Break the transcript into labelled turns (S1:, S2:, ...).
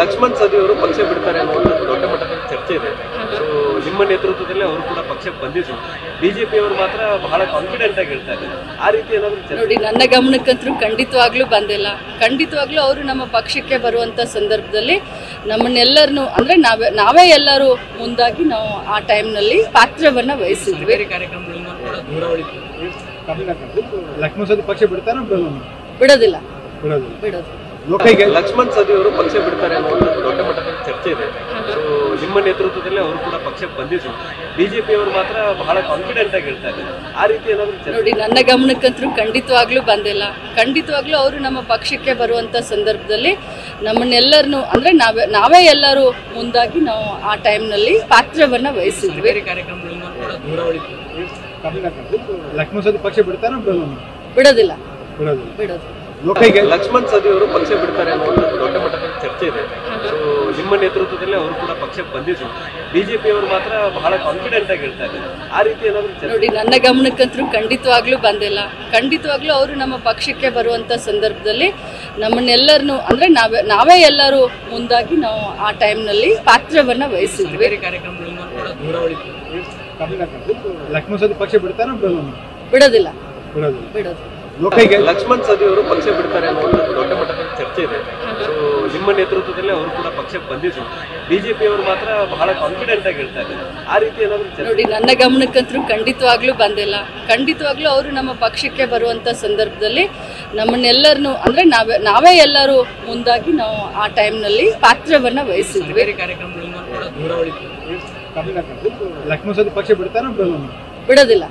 S1: ಲಕ್ಷ್ಮಣ್ ಸವದಿ ಅವರು ಪಕ್ಷ ಬಿಡ್ತಾರೆ ಅನ್ನೋ ಒಂದು ದೊಡ್ಡ ಮಟ್ಟದ ಚರ್ಚೆ ಇದೆ. ಸೊ ನಿಮ್ಮ ನೇತೃತ್ವದಲ್ಲಿ ಅವರು ಕೂಡ ಪಕ್ಷಕ್ಕೆ ಬಂದಿದ್ರು. ಬಿಜೆಪಿ ಅವರು ಮಾತ್ರ ಬಹಳ ಕಾನ್ಫಿಡೆಂಟ್ ಆಗಿ ಹೇಳ್ತಾ ಇದ್ದಾರೆ. ಆ ರೀತಿ ಏನಾದ್ರು
S2: ನೋಡಿ, ನನ್ನ ಗಮನಕ್ಕಂತೂ ಖಂಡಿತವಾಗ್ಲೂ ಬಂದಿಲ್ಲ. ಖಂಡಿತವಾಗ್ಲೂ ಅವರು ನಮ್ಮ ಪಕ್ಷಕ್ಕೆ ಬರುವಂತ ಸಂದರ್ಭದಲ್ಲಿ ನಮ್ಮನ್ನೆಲ್ಲರನ್ನು ಅಂದ್ರೆ ನಾವೇ ಎಲ್ಲರೂ ಮುಂದಾಗಿ ನಾವು ಆ ಟೈಮ್ನಲ್ಲಿ ಪಾತ್ರವನ್ನ ವಹಿಸಿದ್ವಿ.
S3: ಲಕ್ಷ್ಮಣ್ ಸವದಿ ಪಕ್ಷ ಬಿಡ್ತಾರ
S2: ಬಿಡೋದಿಲ್ಲ.
S1: ಲಕ್ಷ್ಮಣ್ ಸವದಿ ಅವರು ಪಕ್ಷ ಬಿಡ್ತಾರೆ ಅನ್ನೋ ಒಂದು ದೊಡ್ಡ ಮಟ್ಟದ ಚರ್ಚೆ ಇದೆ. ಸೊ ನಿಮ್ಮ ನೇತೃತ್ವದಲ್ಲಿ ಅವರು ಕೂಡ ಪಕ್ಷಕ್ಕೆ ಬಂದಿದ್ರು. ಬಿಜೆಪಿ ಅವರು ಮಾತ್ರ ಬಹಳ ಕಾನ್ಫಿಡೆಂಟ್ ಆಗಿ ಹೇಳ್ತಾ ಇದ್ದಾರೆ. ಆ ರೀತಿ ಏನಾದ್ರು
S2: ನೋಡಿ, ನನ್ನ ಗಮನಕ್ಕಂತೂ ಖಂಡಿತವಾಗ್ಲೂ ಬಂದಿಲ್ಲ. ಖಂಡಿತವಾಗ್ಲೂ ಅವರು ನಮ್ಮ ಪಕ್ಷಕ್ಕೆ ಬರುವಂತ ಸಂದರ್ಭದಲ್ಲಿ ನಮ್ಮನ್ನೆಲ್ಲರನ್ನು ಅಂದ್ರೆ ನಾವೇ ಎಲ್ಲರೂ ಮುಂದಾಗಿ ನಾವು ಆ ಟೈಮ್ನಲ್ಲಿ ಪಾತ್ರವನ್ನ ವಹಿಸಿದ್ವಿ.
S3: ಲಕ್ಷ್ಮಣ್ ಸವದಿ ಪಕ್ಷ ಬಿಡ್ತಾರ
S2: ಬಿಡೋದಿಲ್ಲ.
S1: ಲಕ್ಷ್ಮಣ್ ಸವದಿ ಅವರು ಪಕ್ಷ ಬಿಡ್ತಾರೆ ಅನ್ನೋ ಒಂದು ದೊಡ್ಡ ಮಟ್ಟದ ಚರ್ಚೆ ಇದೆ. ಸೊ ನಿಮ್ಮ ನೇತೃತ್ವದಲ್ಲಿ ಅವರು ಕೂಡ ಪಕ್ಷಕ್ಕೆ ಬಂದಿದ್ರು. ಬಿಜೆಪಿ ಅವರು ಮಾತ್ರ ಬಹಳ ಕಾನ್ಫಿಡೆಂಟ್ ಆಗಿ ಹೇಳ್ತಾ ಇದ್ದಾರೆ. ಆ ರೀತಿ ಏನಾದ್ರು
S2: ನೋಡಿ, ನನ್ನ ಗಮನಕ್ಕಂತೂ ಖಂಡಿತವಾಗ್ಲೂ ಬಂದಿಲ್ಲ. ಖಂಡಿತವಾಗ್ಲೂ ಅವರು ನಮ್ಮ ಪಕ್ಷಕ್ಕೆ ಬರುವಂತ ಸಂದರ್ಭದಲ್ಲಿ ನಮ್ಮನ್ನೆಲ್ಲರನ್ನು ಅಂದ್ರೆ ನಾವೇ ಎಲ್ಲರೂ ಮುಂದಾಗಿ ನಾವು ಆ ಟೈಮ್ನಲ್ಲಿ ಪಾತ್ರವನ್ನ ವಹಿಸಿದ್ವಿ.
S3: ಲಕ್ಷ್ಮಣ್ ಸವದಿ ಪಕ್ಷ ಬಿಡ್ತಾರ
S2: ಬಿಡೋದಿಲ್ಲ.
S1: ಲಕ್ಷ್ಮಣ್ ಸವದಿ ಅವರು ಪಕ್ಷ ಬಿಡ್ತಾರೆ ಅನ್ನೋ ಒಂದು ದೊಡ್ಡ ಮಟ್ಟದ ಚರ್ಚೆ ಇದೆ. ಸೊ ನಿಮ್ಮ ನೇತೃತ್ವದಲ್ಲಿ ಅವರು ಕೂಡ ಪಕ್ಷಕ್ಕೆ ಬಂದಿದ್ರು. ಬಿಜೆಪಿ ಅವರು ಮಾತ್ರ ಬಹಳ ಕಾನ್ಫಿಡೆಂಟ್ ಆಗಿ ಹೇಳ್ತಾ ಇದ್ದಾರೆ. ಆ ರೀತಿ ಏನಾದ್ರು
S2: ನೋಡಿ, ನನ್ನ ಗಮನಕ್ಕಂತೂ ಖಂಡಿತವಾಗ್ಲೂ ಬಂದಿಲ್ಲ. ಖಂಡಿತವಾಗ್ಲೂ ಅವರು ನಮ್ಮ ಪಕ್ಷಕ್ಕೆ ಬರುವಂತ ಸಂದರ್ಭದಲ್ಲಿ ನಮ್ಮನ್ನೆಲ್ಲರನ್ನು ಅಂದ್ರೆ ನಾವೇ ಎಲ್ಲರೂ ಮುಂದಾಗಿ ನಾವು ಆ ಟೈಮ್ನಲ್ಲಿ ಪಾತ್ರವನ್ನ ವಹಿಸಿದ್ವಿ.
S3: ಲಕ್ಷ್ಮಣ್ ಸವದಿ ಪಕ್ಷ ಬಿಡ್ತಾರ
S2: ಬಿಡೋದಿಲ್ಲ.